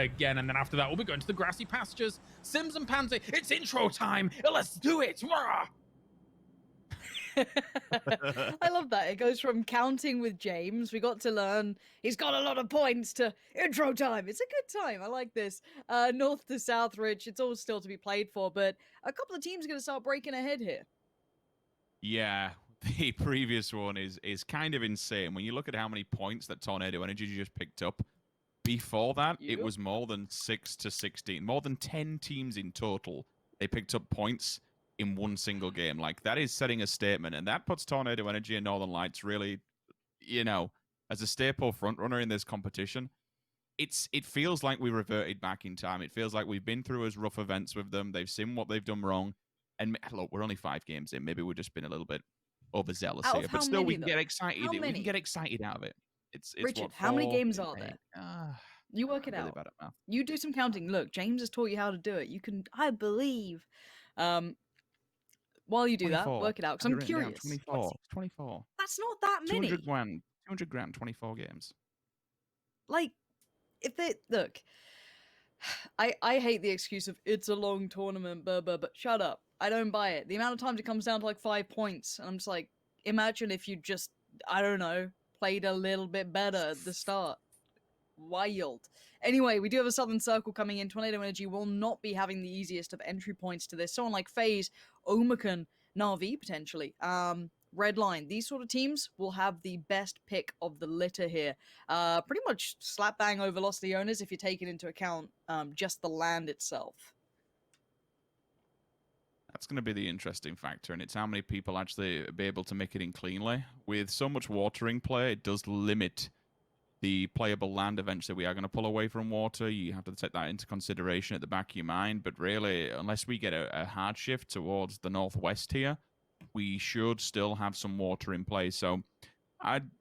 again. And then after that, we'll be going to the grassy pastures. Sims and Pansy, it's intro time. Let's do it. Rah! I love that. It goes from counting with James. We got to learn he's got a lot of points to intro time. It's a good time. I like this. North to South, Rich. It's all still to be played for, but a couple of teams are going to start breaking ahead here. Yeah, the previous one is kind of insane. When you look at how many points that Tornado Energy just picked up, before that, it was more than 6 to 16. More than 10 teams in total. They picked up points in one single game. Like, that is setting a statement, and that puts Tornado Energy and Northern Lights really, you know, as a staple frontrunner in this competition. It feels like we reverted back in time. It feels like we've been through as rough events with them. They've seen what they've done wrong. And look, we're only 5 games in. Maybe we've just been a little bit overzealous here. But still, we can get excited. We can get excited out of it. It's Richard, what, how many 4, games are there? You work it really out. bad at math. You do some counting. Look, James has taught you how to do it. You can, I believe. While you do 24. that, work it out, because I'm curious. 24. That's not that many. 200 grand, 24 games. Like, if they look, I hate the excuse of it's a long tournament, but shut up. I don't buy it. The amount of times it comes down to like 5 points, and I'm just like, imagine if you just, I don't know, played a little bit better at the start. Wild. Anyway, we do have a Southern Circle coming in. Tornado Energy will not be having the easiest of entry points to this. Someone like FaZe, Omicron, Na'Vi potentially. Redline, these sort of teams will have the best pick of the litter here. Pretty much slap bang over Lost Leonas if you take it into account just the land itself. That's going to be the interesting factor, and it's how many people actually be able to make it in cleanly. With so much watering play, it does limit the playable land. Eventually, we are going to pull away from water. You have to take that into consideration at the back of your mind. But really, unless we get a hard shift towards the northwest here, we should still have some water in place. So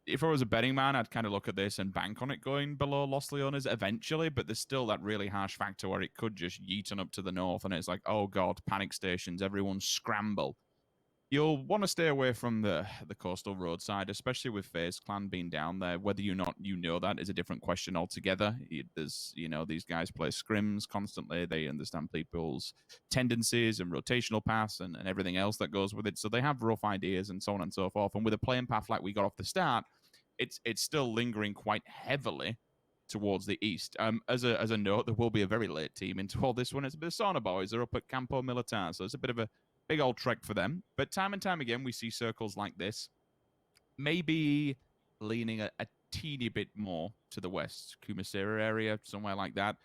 if I was a betting man, I'd kind of look at this and bank on it going below Los Leones eventually, but there's still that really harsh factor where it could just yeet on up to the north, and it's like, oh god, panic stations, everyone scramble. You'll want to stay away from the coastal roadside, especially with FaZe Clan being down there. Whether you know that is a different question altogether. There's, these guys play scrims constantly. They understand people's tendencies and rotational paths and everything else that goes with it. So they have rough ideas and so on and so forth. And with a playing path like we got off the start, it's still lingering quite heavily towards the east. As a note, there will be a very late team into all this one. It's the Sauna Boys. They're up at Campo Militar, so it's a bit of a big old trek for them. But time and time again, we see circles like this, maybe leaning a teeny bit more to the west, Kumasera area, somewhere like that.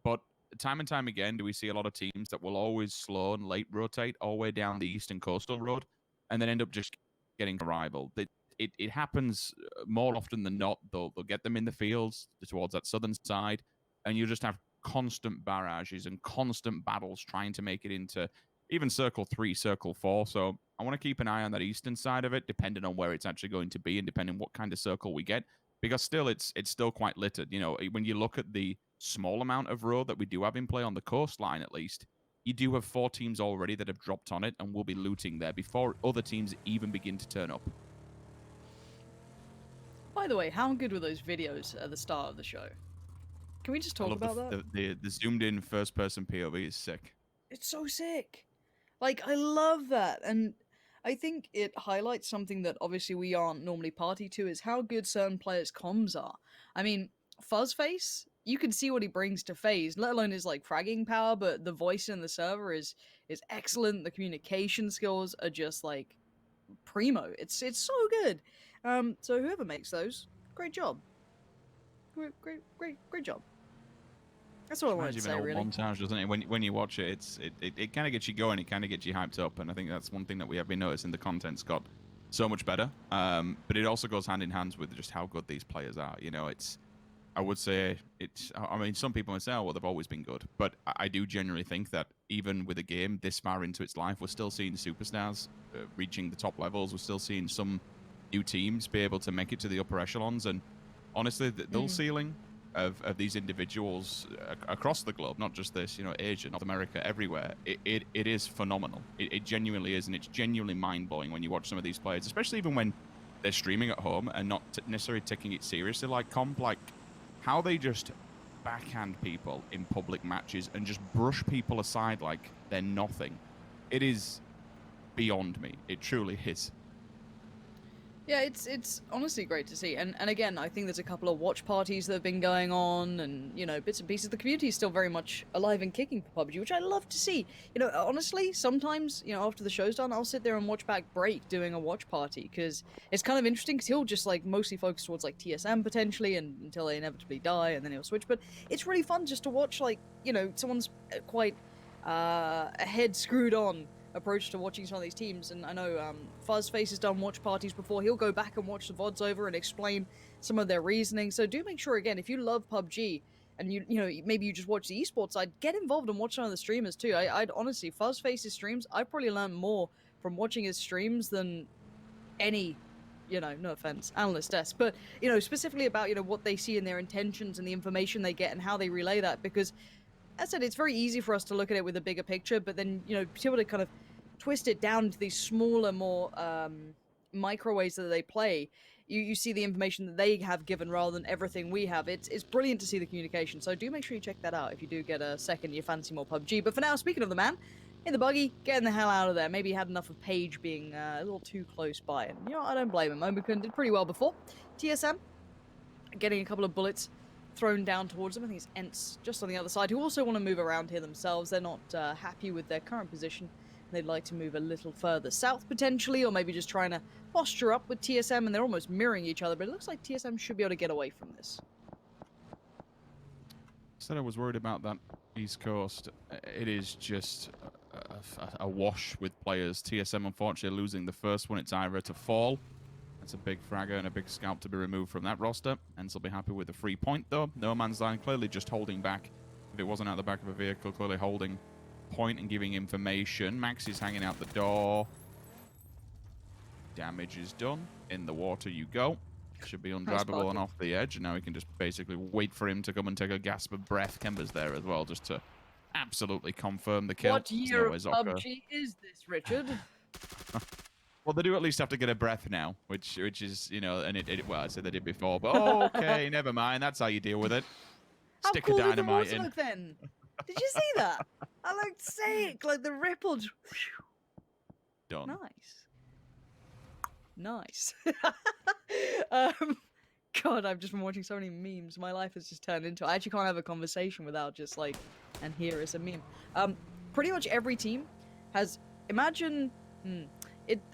But time and time again, do we see a lot of teams that will always slow and late rotate all the way down the eastern coastal road and then end up just getting a rival. It happens more often than not. They'll get them in the fields towards that southern side, and you just have constant barrages and constant battles trying to make it into even Circle 3, Circle 4. So I want to keep an eye on that eastern side of it, depending on where it's actually going to be and depending on what kind of circle we get. Because still, it's still quite littered. When you look at the small amount of road that we do have in play on the coastline, at least, you do have 4 teams already that have dropped on it and will be looting there before other teams even begin to turn up. By the way, how good were those videos at the start of the show? Can we just talk about that? The zoomed-in first-person POV is sick. It's so sick. Like, I love that, and I think it highlights something that obviously we aren't normally party to, is how good certain players' comms are. I mean, Fuzzface, you can see what he brings to FaZe, let alone his, fragging power, but the voice in the server is excellent. The communication skills are just, primo. It's so good. So whoever makes those, great job. Great job. That's all I wanted to say, really. Montage, doesn't it? When you watch it, it kind of gets you going. It kind of gets you hyped up, and I think that's one thing that we have been noticing. The content's got so much better, but it also goes hand in hand with just how good these players are. I would say I mean, some people might say, oh, well, they've always been good, but I do genuinely think that even with a game this far into its life, we're still seeing superstars reaching the top levels. We're still seeing some new teams be able to make it to the upper echelons, and honestly, the ceiling of these individuals across the globe, not just this, Asia, North America, everywhere, it is phenomenal. It genuinely is, and it's genuinely mind-blowing when you watch some of these players, especially even when they're streaming at home and not necessarily taking it seriously like comp, how they just backhand people in public matches and just brush people aside like they're nothing. It is beyond me. It truly is. Yeah, it's honestly great to see. And again, I think there's a couple of watch parties that have been going on, and, you know, bits and pieces. The community is still very much alive and kicking for PUBG, which I love to see. You know, honestly, sometimes, you know, after the show's done, I'll sit there and watch back Break doing a watch party, because it's kind of interesting, because he'll just, like, mostly focus towards, like, TSM, potentially, and until they inevitably die, and then he'll switch. But it's really fun just to watch, like, you know, someone's quite a head screwed on approach to watching some of these teams. And I know Fuzzface has done watch parties before. He'll go back and watch the VODs over and explain some of their reasoning. So do make sure, again, if you love PUBG and you know, maybe you just watch the esports side, get involved and watch some of the streamers too. I'd honestly, Fuzzface's streams, I probably learned more from watching his streams than any, you know, no offense, analyst desk, but, you know, specifically about, you know, what they see in their intentions and the information they get and how they relay that. Because as I said, it's very easy for us to look at it with a bigger picture, but then, you know, be able to kind of twist it down to these smaller, more micro ways that they play. You see the information that they have given rather than everything we have. It's brilliant to see the communication. So do make sure you check that out if you do get a second, you fancy more PUBG. But for now, speaking of the man in the buggy, getting the hell out of there. Maybe he had enough of Paige being a little too close by, and you know, I don't blame him. Omicron did pretty well before. TSM getting a couple of bullets thrown down towards them. I think it's Ents just on the other side, who also want to move around here themselves. They're not happy with their current position. They'd like to move a little further south, potentially, or maybe just trying to posture up with TSM, and they're almost mirroring each other, but it looks like TSM should be able to get away from this. Said I was worried about that East Coast. It is just a wash with players. TSM, unfortunately, losing the first one. It's Ira to fall. That's a big fragger and a big scalp to be removed from that roster. Ents will be happy with the 3 point, though. No Man's Land clearly just holding back. If it wasn't out the back of a vehicle, clearly holding point and giving information. Max is hanging out the door. Damage is done. In the water you go. Should be undrivable and off the edge. And now we can just basically wait for him to come and take a gasp of breath. Kemba's there as well, just to absolutely confirm the kill. What year of PUBG is this, Richard? Well, they do at least have to get a breath now, which is, you know, and well, I said they did before, but okay, never mind. That's how you deal with it. Stick how cool a dynamite did the water in. look then? Did you see that? I like to say it, like the ripple. Done. Nice. God, I've just been watching so many memes. My life has just turned into. I actually can't have a conversation without just like, and here is a meme. Pretty much every team has. Imagine.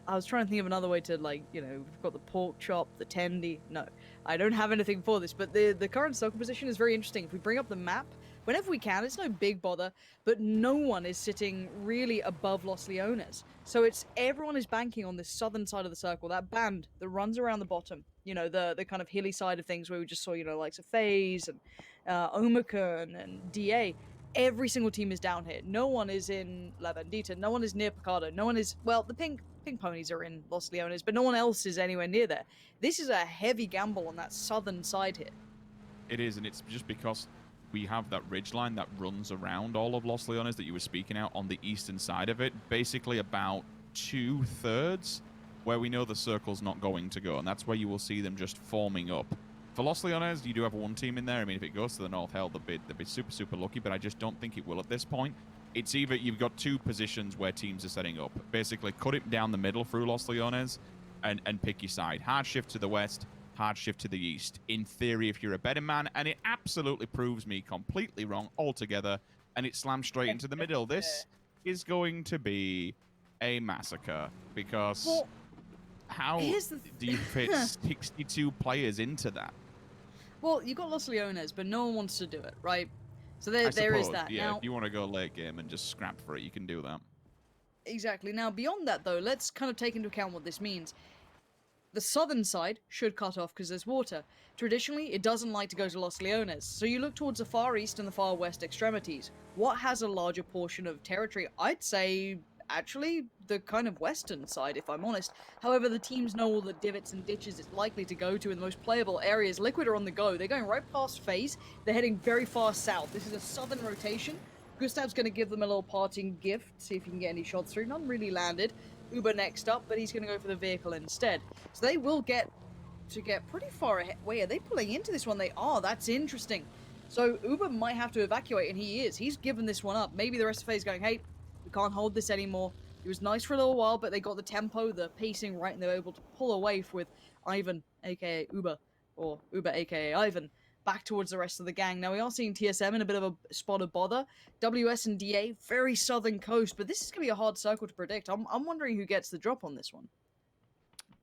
I was trying to think of another way to, like, you know, we've got the pork chop, the tendy. No, I don't have anything for this, but the current circle position is very interesting. If we bring up the map, whenever we can, it's no big bother, but no one is sitting really above Los Leones. So it's everyone is banking on this southern side of the circle, that band that runs around the bottom, you know, the kind of hilly side of things where we just saw, you know, likes of FaZe and Omicron and DA. Every single team is down here. No one is in La Bandita. No one is near Picado. No one is, well, the pink ponies are in Los Leones, but no one else is anywhere near there. This is a heavy gamble on that southern side here. It is, and it's just because we have that ridgeline that runs around all of Los Leones that you were speaking out on the eastern side of it, basically about 2/3 where we know the circle's not going to go, and that's where you will see them just forming up. For Los Leones, you do have one team in there. I mean, if it goes to the north, hell, they'll be super, super lucky, but I just don't think it will at this point. It's either you've got two positions where teams are setting up. Basically, cut it down the middle through Los Leones and pick your side. Hard shift to the west, hard shift to the east. In theory, if you're a betting man, and it absolutely proves me completely wrong altogether, and it slams straight into the middle. This is going to be a massacre, because how do you fit 62 players into that? Well, you got Los Leones, but no one wants to do it, right? So there is that. Yeah, now, if you want to go late game and just scrap for it, you can do that. Exactly. Now, beyond that, though, let's kind of take into account what this means. The southern side should cut off because there's water. Traditionally, it doesn't like to go to Los Leones, so you look towards the far east and the far west extremities. What has a larger portion of territory? I'd say, actually, the kind of western side, if I'm honest. However, the teams know all the divots and ditches it's likely to go to in the most playable areas. Liquid are on the go. They're going right past FaZe. They're heading very far south. This is a southern rotation. Gustav's going to give them a little parting gift, see if he can get any shots through. None really landed. Uber next up, but he's going to go for the vehicle instead. So they will get pretty far ahead. Wait, are they pulling into this one? They are. That's interesting. So Uber might have to evacuate, and he is. He's given this one up. Maybe the rest of FaZe going, hey, we can't hold this anymore. It was nice for a little while, but they got the tempo, the pacing right, and they were able to pull away with Ivan, aka Uber, or Uber, aka Ivan, back towards the rest of the gang. Now, we are seeing TSM in a bit of a spot of bother. WS and DA, very southern coast, but this is going to be a hard circle to predict. I'm wondering who gets the drop on this one.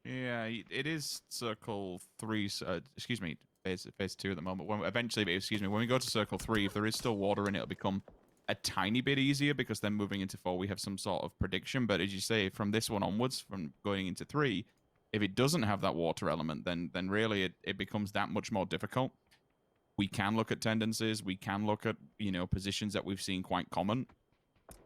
Yeah, it is circle 3. Excuse me, phase 2 at the moment. When eventually, excuse me, when we go to circle 3, if there is still water in it, it'll become a tiny bit easier because then moving into 4, we have some sort of prediction. But as you say, from this one onwards, from going into 3, if it doesn't have that water element, then really it becomes that much more difficult. We can look at tendencies. We can look at, positions that we've seen quite common.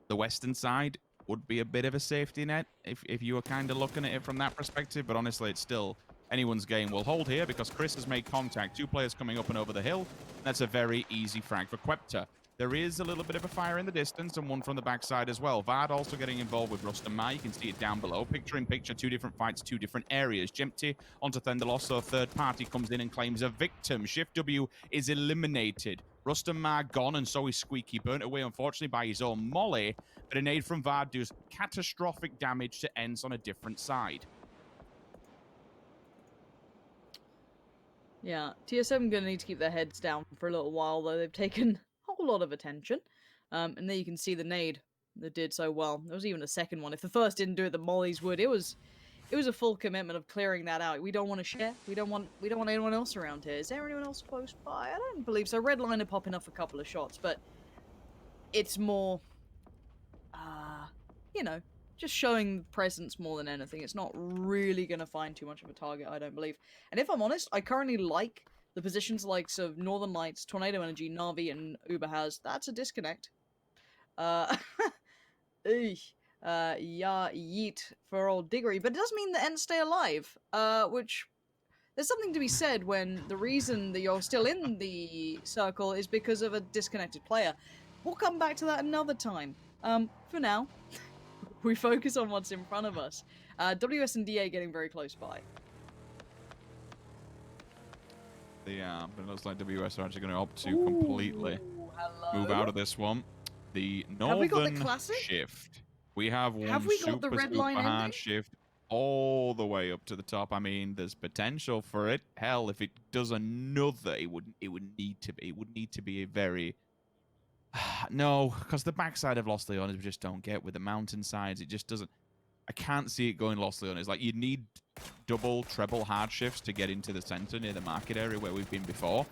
The western side would be a bit of a safety net if you were kind of looking at it from that perspective. But honestly, it's still anyone's game. We'll hold here because Chris has made contact. 2 players coming up and over the hill. That's a very easy frag for Quepta. There is a little bit of a fire in the distance and one from the backside as well. Vard also getting involved with Rustam Ma. You can see it down below. Picture in picture, 2 different fights, 2 different areas. Jempty onto Thendalos, so a third party comes in and claims a victim. Shift W is eliminated. Rustam Ma gone, and so is Squeaky, burnt away, unfortunately, by his own molly. But a nade from Vard does catastrophic damage to Ents on a different side. Yeah, TSM going to need to keep their heads down for a little while, though. They've taken a whole lot of attention. And there you can see the nade that did so well. There was even a second one. If the first didn't do it, the mollies would. It was a full commitment of clearing that out. We don't want to share. We don't want anyone else around here. Is there anyone else close by? I don't believe so. Red line are popping up a couple of shots, but it's more, just showing presence more than anything. It's not really going to find too much of a target, I don't believe. And if I'm honest, I currently like the positions like Northern Lights, Tornado Energy, Na'Vi, and Uber has. That's a disconnect. Yeah, yeet for old Diggory. But it does mean the Ents stay alive, which there's something to be said when the reason that you're still in the circle is because of a disconnected player. We'll come back to that another time. For now, we focus on what's in front of us. WS and DA getting very close by. But it looks like WS are actually going to opt to completely move out of this one. The northern shift. We have one super hard shift all the way up to the top. I mean, there's potential for it. Hell, if it does another, it would need to be a very no, because the backside of Los Leones we just don't get with the mountainsides. It just doesn't. I can't see it going Los Leones. Like, you'd need double, treble hard shifts to get into the center near the market area where we've been before.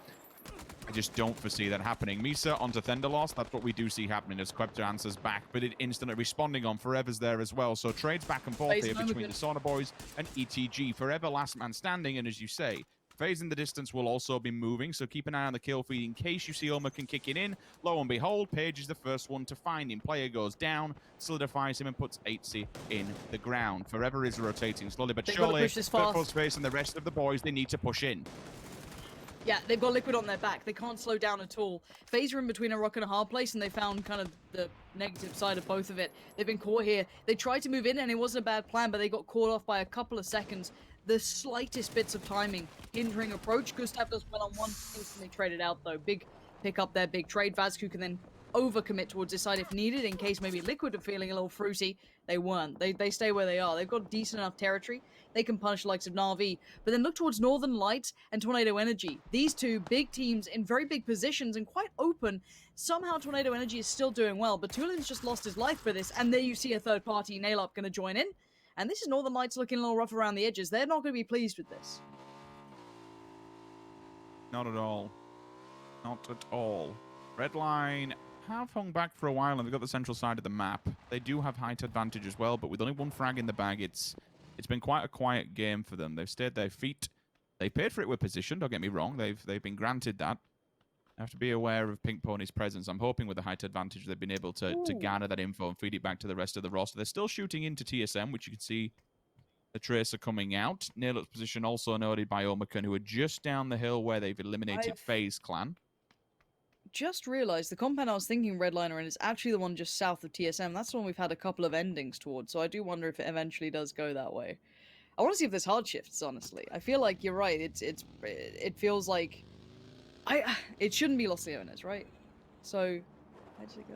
I just don't foresee that happening. Misa onto Thendalos. That's what we do see happening as Quepta answers back, but it instantly responding on Forever's there as well. So trades back and forth here between the Sauna Boys and ETG. Forever last man standing, and as you say, FaZe in the distance will also be moving, so keep an eye on the kill feed in case you see Omerkin kicking in. Lo and behold, Page is the first one to find him. Player goes down, solidifies him, and puts 8C in the ground. Forever is rotating slowly but surely. FaZe and the rest of the boys, they need to push in. Yeah, they've got Liquid on their back. They can't slow down at all. FaZe are in between a rock and a hard place, and they found kind of the negative side of both of it. They've been caught here. They tried to move in, and it wasn't a bad plan, but they got caught off by a couple of seconds. The slightest bits of timing hindering approach. Gustav does well on one, instantly traded out, though. Big pick up there, big trade. Vazku can then overcommit towards this side if needed, in case maybe Liquid are feeling a little fruity. They weren't. They stay where they are. They've got decent enough territory. They can punish the likes of Na'Vi. But then look towards Northern Lights and Tornado Energy. These two big teams in very big positions and quite open. Somehow Tornado Energy is still doing well, but Tulin's just lost his life for this. And there you see a third party, Nail-Up, going to join in. And this is Northern Lights looking a little rough around the edges. They're not going to be pleased with this. Not at all. Not at all. Redline have hung back for a while, and they've got the central side of the map. They do have height advantage as well, but with only one frag in the bag, it's been quite a quiet game for them. They've stayed their feet. They paid for it with position, don't get me wrong. They've been granted that. Have to be aware of Pink Pony's presence. I'm hoping with the height advantage they've been able to garner that info and feed it back to the rest of the roster. They're still shooting into TSM, which you can see the Tracer coming out. Nail-Up's position also noted by Omerkin, who are just down the hill where they've eliminated FaZe Clan. Just realized the compound I was thinking Redliner in is actually the one just south of TSM. That's the one we've had a couple of endings towards, so I do wonder if it eventually does go that way. I want to see if there's hard shifts, honestly. I feel like you're right. It feels like It shouldn't be Los Leones, right? So, where did it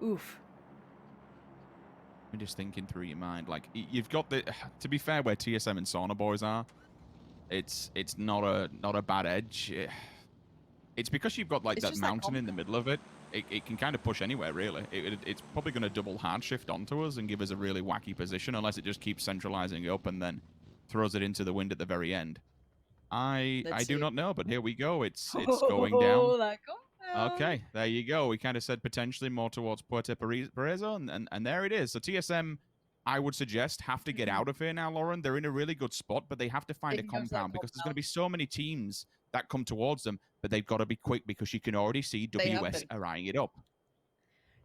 go? Oof. I'm just thinking through your mind. Like, you've got the... To be fair, where TSM and Sauna Boys are, it's not a bad edge. It's because you've got, like, It's that just that mountain in the compound. middle of it. It can kind of push anywhere, really. It's probably going to double hard shift onto us and give us a really wacky position, unless it just keeps centralizing up and then throws it into the wind at the very end. I Let's do see. not know, but here we go. It's going down. Oh, that compound. Okay, there you go. We kind of said potentially more towards Puerto Paraiso, and there it is. So TSM, I would suggest, have to get out of here now, Lauren. They're in a really good spot, but they have to find They a can go to that compound because there's going to compound. be so many teams that come towards them, but they've got to be quick because you can already see They have WS been. are eyeing it up.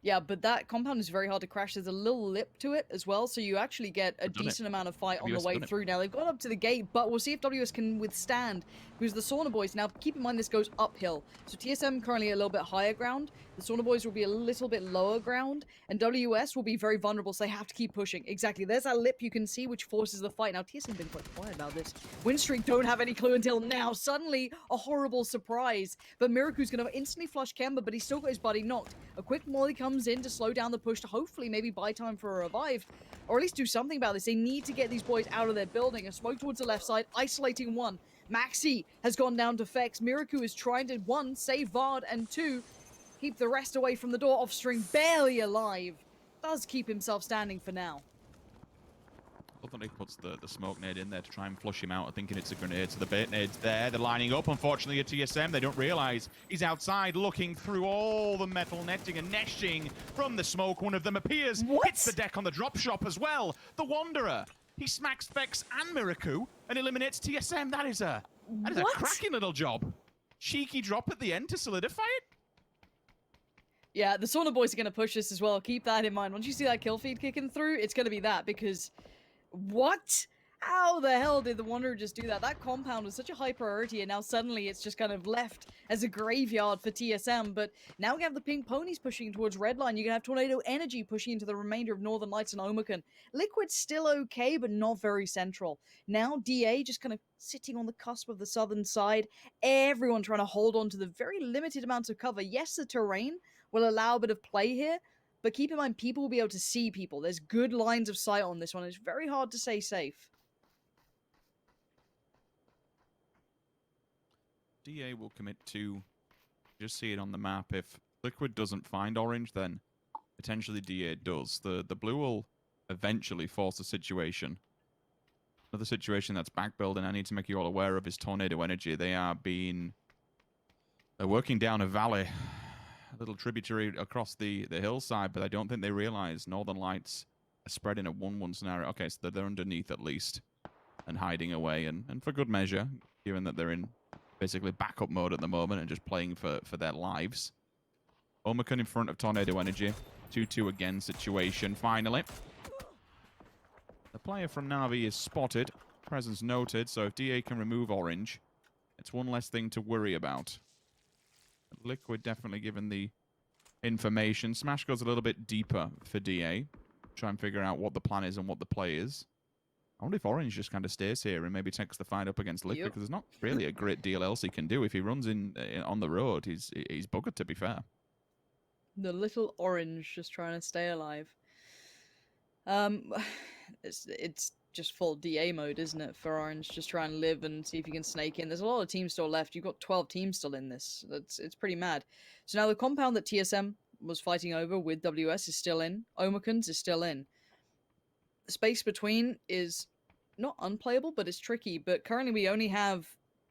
Yeah, but that compound is very hard to crash. There's a little lip to it as well, so you actually get a They've done it. decent amount of fight on the WS way done it. through. Now, they've gone up to the gate, but we'll see if WS can withstand, because the Sauna Boys, now keep in mind this goes uphill. So TSM currently a little bit higher ground, the Sauna Boys will be a little bit lower ground, and WS will be very vulnerable, so they have to keep pushing. Exactly, there's that lip you can see, which forces the fight. Now, TSM have been quite quiet about this. Windstreak don't have any clue until now. Suddenly, a horrible surprise, but Miriku's going to instantly flush Kemba, but he's still got his buddy knocked. A quick molly comes in to slow down the push to hopefully maybe buy time for a revive, or at least do something about this. They need to get these boys out of their building. A smoke towards the left side, isolating one. Maxi has gone down to Fex. Miraku is trying to, one, save Vard, and two, keep the rest away from the door. Offstring barely alive. Does keep himself standing for now. I love that he puts the smoke nade in there to try and flush him out, thinking it's a grenade. So the bait nade's there. They're lining up. Unfortunately, at TSM, they don't realize he's outside looking through all the metal netting and neshing from the smoke. One of them appears, hits the deck on the drop shop as well. The Wanderer. He smacks Vex and Miraku and eliminates TSM. That is a cracking little job. Cheeky drop at the end to solidify it. Yeah, the Sauna Boys are going to push this as well. Keep that in mind. Once you see that kill feed kicking through, it's going to be that, because... What? How the hell did the Wanderer just do that? That compound was such a high priority, and now suddenly it's just kind of left as a graveyard for TSM. But now we have the Pink Ponies pushing towards Redline. You can have Tornado Energy pushing into the remainder of Northern Lights and Omicron. Liquid's still okay, but not very central. Now DA just kind of sitting on the cusp of the southern side. Everyone trying to hold on to the very limited amounts of cover. Yes, the terrain will allow a bit of play here, but keep in mind, people will be able to see people. There's good lines of sight on this one. It's very hard to stay safe. DA will commit to just see it on the map. If Liquid doesn't find orange, then potentially DA does. The blue will eventually force the situation. Another situation that's backbuilding I need to make you all aware of is Tornado Energy. They're working down a valley, a little tributary across the hillside, but I don't think they realize Northern Lights are spread in a 1-1 scenario. Okay, so they're underneath at least and hiding away, and for good measure, given that they're in basically backup mode at the moment and just playing for their lives. Omicron in front of Tornado Energy. 2-2 again situation, finally. The player from Na'Vi is spotted. Presence noted, so if DA can remove orange, it's one less thing to worry about. Liquid definitely given the information. Smash goes a little bit deeper for DA. Try and figure out what the plan is and what the play is. I wonder if Orange just kind of stays here and maybe takes the fight up against Liquid, because there's not really a great deal else he can do. If he runs in on the road, he's buggered, to be fair. The little Orange just trying to stay alive. It's just full DA mode, isn't it, for Orange? Just try and live and see if you can snake in. There's a lot of teams still left. You've got 12 teams still in this. It's pretty mad. So now the compound that TSM was fighting over with WS is still in. Omicron's is still in. The space between is not unplayable, but it's tricky. But currently we only have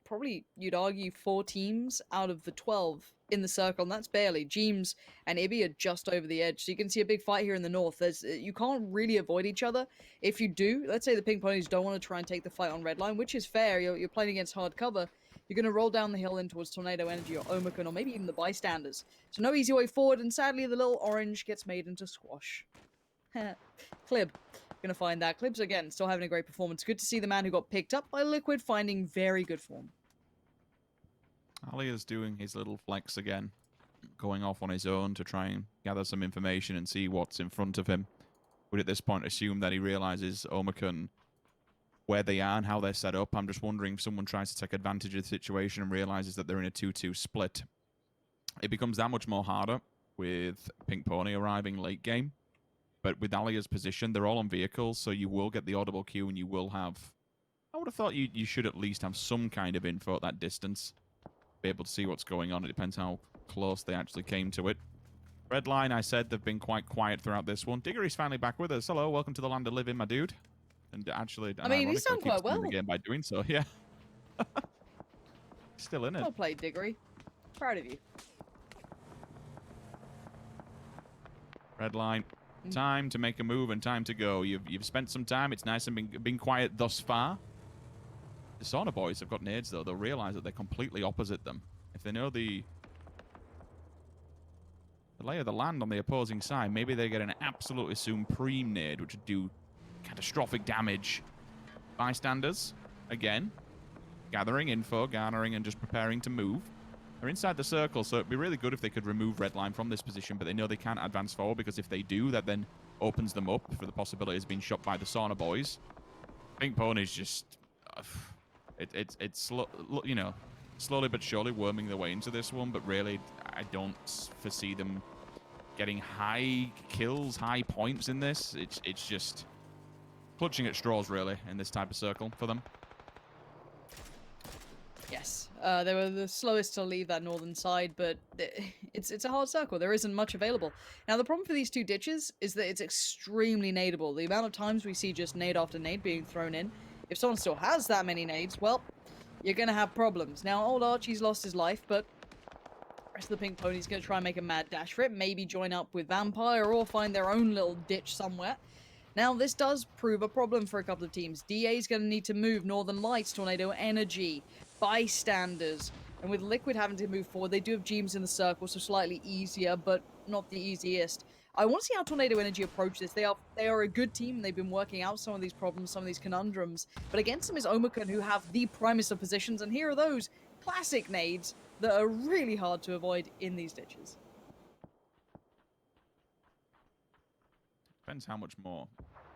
probably, you'd argue, 4 teams out of the 12 in the circle, and that's barely. Jeems and Ibby are just over the edge, so you can see a big fight here in the north. You can't really avoid each other. If you do, let's say the Pink Ponies don't want to try and take the fight on Redline, which is fair, you're playing against hard cover, you're going to roll down the hill in towards Tornado Energy or Omicron, or maybe even the Bystanders. So no easy way forward, and sadly the little Orange gets made into squash. Clib. Gonna find that. Clibs, again, still having a great performance. Good to see the man who got picked up by Liquid finding very good form. Ali is doing his little flex again, going off on his own to try and gather some information and see what's in front of him. Would at this point assume that he realizes Omicron where they are and how they're set up. I'm just wondering if someone tries to take advantage of the situation and realizes that they're in a 2-2 split. It becomes that much more harder with Pink Pony arriving late game. But with Alia's position, they're all on vehicles, so you will get the audible cue and you will have... I would have thought you should at least have some kind of info at that distance. Be able to see what's going on. It depends how close they actually came to it. Redline, I said they've been quite quiet throughout this one. Diggory's finally back with us. Hello, welcome to the land of living, my dude. And actually, I mean, he's done quite well. Again by doing so, yeah. Still in it. Well played, Diggory. Proud of you. Redline, time to make a move and time to go. You've spent some time. It's nice and been quiet thus far. The Sauna boys have got nades, though. They'll realize that they're completely opposite them. If they know the lay of the land on the opposing side, maybe they get an absolutely supreme nade, which would do catastrophic damage. Bystanders, again, gathering info, garnering, and just preparing to move. They're inside the circle, so it'd be really good if they could remove Redline from this position, but they know they can't advance forward, because if they do, that then opens them up for the possibility of being shot by the Sauna boys. Pink Pony's just... It's you know, slowly but surely worming their way into this one, but really, I don't foresee them getting high kills, high points in this. It's just clutching at straws, really, in this type of circle for them. Yes, they were the slowest to leave that northern side, but it's a hard circle. There isn't much available. Now, the problem for these two ditches is that it's extremely nadeable. The amount of times we see just nade after nade being thrown in, if someone still has that many nades, well, you're going to have problems. Now, old Archie's lost his life, but the rest of the Pink Pony's going to try and make a mad dash for it, maybe join up with Vampire or find their own little ditch somewhere. Now, this does prove a problem for a couple of teams. DA's going to need to move Northern Lights, Tornado Energy, Bystanders, and with Liquid having to move forward, they do have Jeems in the circle, so slightly easier, but not the easiest. I want to see how Tornado Energy approach this. They are a good team, and they've been working out some of these problems, some of these conundrums. But against them is Omicron, who have the primest of positions, and here are those classic nades that are really hard to avoid in these ditches. Depends how much more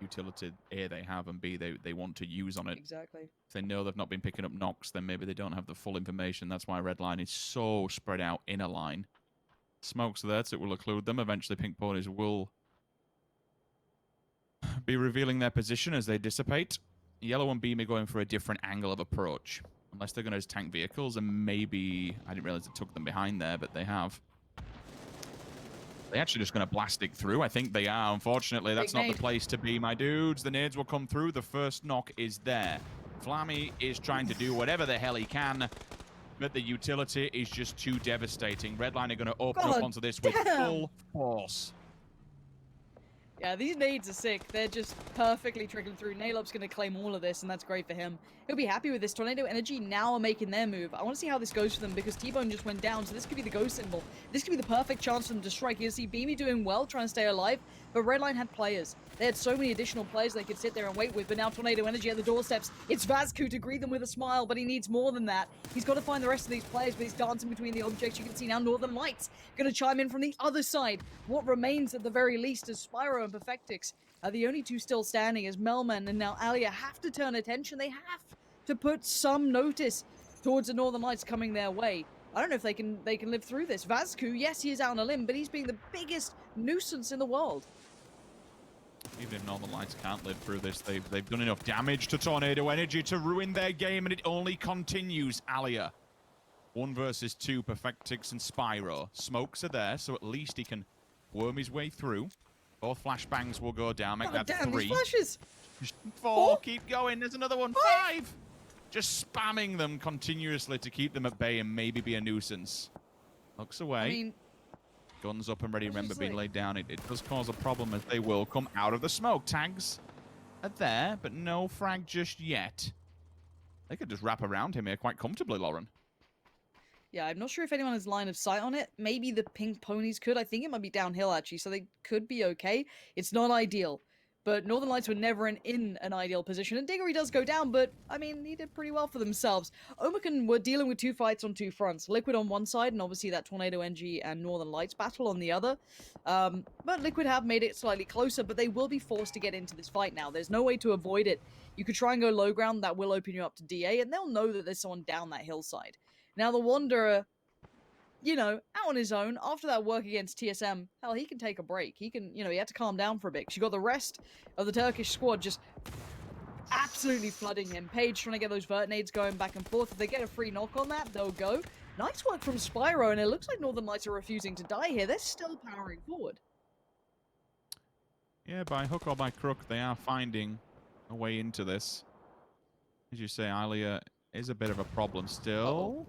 utility A they have and B they want to use on it. Exactly. If they know they've not been picking up knocks, then maybe they don't have the full information. That's why Redline is so spread out in a line. Smokes there, so it will occlude them. Eventually, Pink Ponies will be revealing their position as they dissipate. Yellow and Beam are going for a different angle of approach. Unless they're going to use tank vehicles, and maybe... I didn't realize it took them behind there, but they have. They're actually just going to blast it through. I think they are. Unfortunately, that's not the place to be, my dudes. The nades will come through. The first knock is there. Flammy is trying to do whatever the hell he can, but the utility is just too devastating. Redline are going to open up onto this with full force. Yeah, these nades are sick. They're just perfectly trickling through. Nailup's going to claim all of this, and that's great for him. He'll be happy with this. Tornado Energy now are making their move. I want to see how this goes for them, because T-Bone just went down, so this could be the go symbol. This could be the perfect chance for them to strike. You see Beamy doing well, trying to stay alive, but Redline had players. They had so many additional players they could sit there and wait with, but now Tornado Energy at the doorsteps. It's Vazku to greet them with a smile, but he needs more than that. He's got to find the rest of these players, but he's dancing between the objects. You can see now Northern Lights going to chime in from the other side. What remains at the very least is Spyro and Perfectix. The only two still standing as Melman and now Alia have to turn attention. They have to put some notice towards the Northern Lights coming their way. I don't know if they can live through this. Vazku, yes, he is out on a limb, but he's being the biggest nuisance in the world. Even if Northern Lights can't live through this, they've done enough damage to Tornado Energy to ruin their game, and it only continues. Alia, 1 versus 2, Perfectix and Spyro. Smokes are there, so at least he can worm his way through. Both flashbangs will go down, make that 3. These flashes! 4, keep going, there's another one, 5! Just spamming them continuously to keep them at bay and maybe be a nuisance. Looks away. I mean, guns up and ready, remember being laid down. It does cause a problem as they will come out of the smoke. Tags are there, but no frag just yet. They could just wrap around him here quite comfortably, Lauren. yeah, I'm not sure if anyone has line of sight on it. Maybe the Pink Ponies could. I think it might be downhill, actually, so they could be okay. It's not ideal. But Northern Lights were never in an ideal position, and Diggory does go down, but, I mean, he did pretty well for themselves. Omicron were dealing with two fights on two fronts. Liquid on one side, and obviously that Tornado NG and Northern Lights battle on the other. But Liquid have made it slightly closer, but they will be forced to get into this fight now. There's no way to avoid it. You could try and go low ground, that will open you up to DA, and they'll know that there's someone down that hillside. Now, the Wanderer, you know, out on his own, after that work against TSM, hell, he can take a break. He can, you know, he had to calm down for a bit. 'Cause you got the rest of the Turkish squad just absolutely flooding him. Page trying to get those vertinades going back and forth. If they get a free knock on that, they'll go. Nice work from Spyro, and it looks like Northern Lights are refusing to die here. They're still powering forward. Yeah, by hook or by crook, they are finding a way into this. As you say, Alia is a bit of a problem still.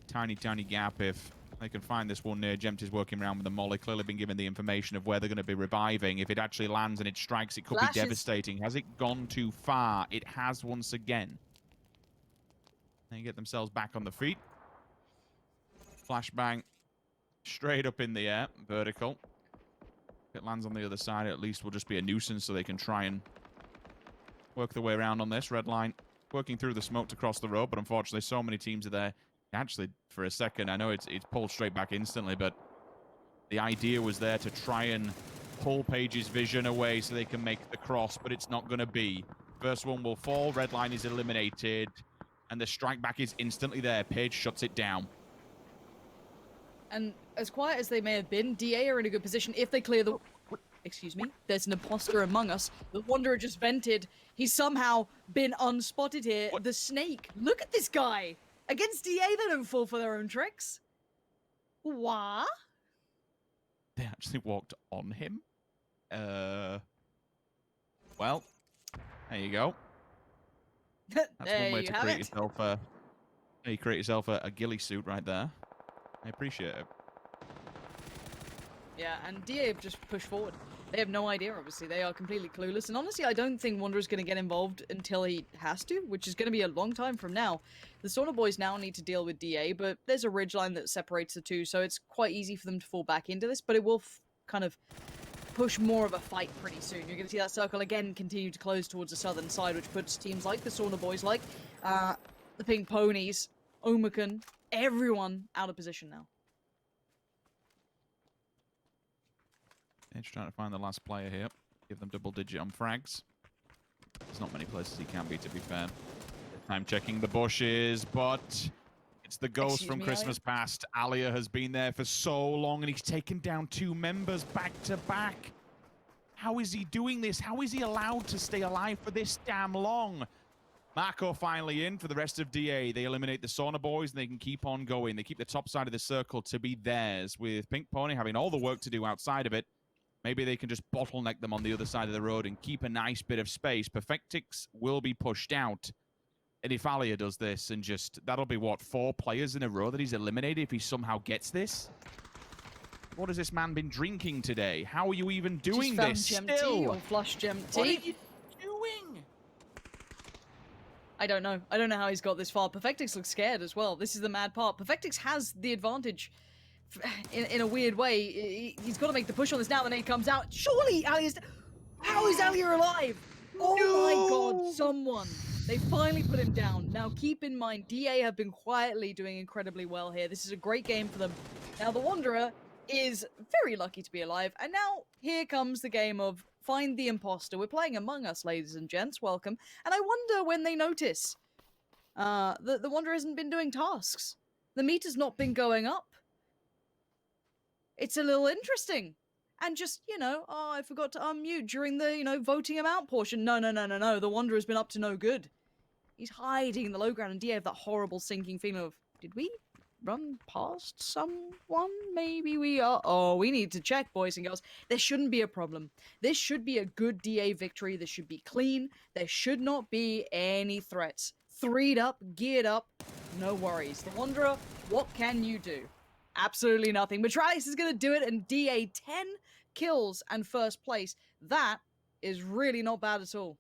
Tiny gap if they can find this one near. Gemty's working around with the molly. Clearly been given the information of where they're going to be reviving. If it actually lands and it strikes, it could be devastating. Has it gone too far? It has once again. They get themselves back on the feet. Flashbang straight up in the air, vertical. If it lands on the other side, at least will just be a nuisance so they can try and work their way around on this. Red line working through the smoke to cross the road, but unfortunately so many teams are there. Actually, for a second, I know it's pulled straight back instantly, but the idea was there to try and pull Page's vision away so they can make the cross, but it's not going to be. First one will fall, red line is eliminated, and the strike back is instantly there. Page shuts it down. And as quiet as they may have been, DA are in a good position if they clear the... Excuse me? There's an imposter among us. The Wanderer just vented. He's somehow been unspotted here. What? The Snake. Look at this guy! Against DA, they don't fall for their own tricks. What? They actually walked on him? Well, there you go. That's one way to create yourself a... You create yourself a ghillie suit right there. I appreciate it. Yeah, and DA have just pushed forward. They have no idea, obviously. They are completely clueless. And honestly, I don't think Wanderer's going to get involved until he has to, which is going to be a long time from now. The Sauna Boys now need to deal with DA, but there's a ridgeline that separates the two, so it's quite easy for them to fall back into this, but it will kind of push more of a fight pretty soon. You're going to see that circle again continue to close towards the southern side, which puts teams like the Sauna Boys, like the Pink Ponies, Omicron, everyone out of position now. Edge trying to find the last player here. Give them double digit on frags. There's not many places he can be, to be fair. Time checking the bushes, but it's the ghost from Christmas past. Alia has been there for so long, and he's taken down two members back to back. How is he doing this? How is he allowed to stay alive for this damn long? Marco finally in for the rest of DA. They eliminate the Sauna Boys, and they can keep on going. They keep the top side of the circle to be theirs, with Pink Pony having all the work to do outside of it. Maybe they can just bottleneck them on the other side of the road and keep a nice bit of space. Perfectix will be pushed out. And if Alia does this, and just, that'll be what, 4 players in a row that he's eliminated if he somehow gets this? What has this man been drinking today? How are you even doing this still? Or flush Gemty. What are you doing? I don't know. I don't know how he's got this far. Perfectix looks scared as well. This is the mad part. Perfectix has the advantage. In a weird way, he's got to make the push on this now. The nade comes out. Surely Alia's... How is Alia alive? Oh my god, someone. They finally put him down. Now keep in mind, DA have been quietly doing incredibly well here. This is a great game for them. Now the Wanderer is very lucky to be alive. And now here comes the game of find the imposter. We're playing Among Us, ladies and gents. Welcome. And I wonder when they notice. The Wanderer hasn't been doing tasks. The meter's not been going up. It's a little interesting. And just, you know, oh, I forgot to unmute during the, you know, voting him out portion. No. The Wanderer's been up to no good. He's hiding in the low ground, and DA have that horrible sinking feeling of, did we run past someone? Maybe we are. Oh, we need to check, boys and girls. There shouldn't be a problem. This should be a good DA victory. This should be clean. There should not be any threats. 3'd up, geared up, no worries. The Wanderer, what can you do? Absolutely nothing. Metralis is going to do it, and DA 10 kills and first place. That is really not bad at all.